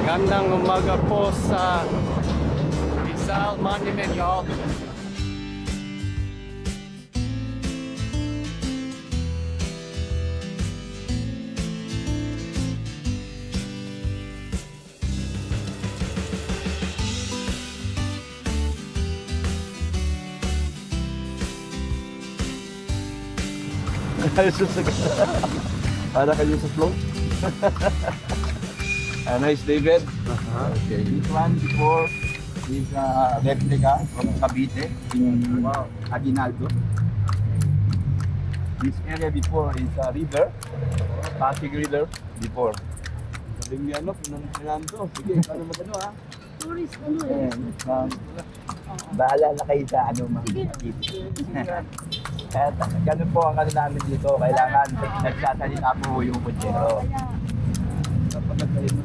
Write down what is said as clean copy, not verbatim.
Gandang umaga po sa Rizal Monument, y'all. Para kayo sa flow. Nice, David. Okay. This one before is replica from Cavite in Aguinaldo. This area before is a river, Pasig River before. Sabi niya, pinanong to. Sige, paano magano ha? Tourist, ano eh. Bahala na kayo sa ano makikita. Kaya ganun po ang ano namin dito. Kailangan nagsasalita po yung kutsero. Kapag nagsalita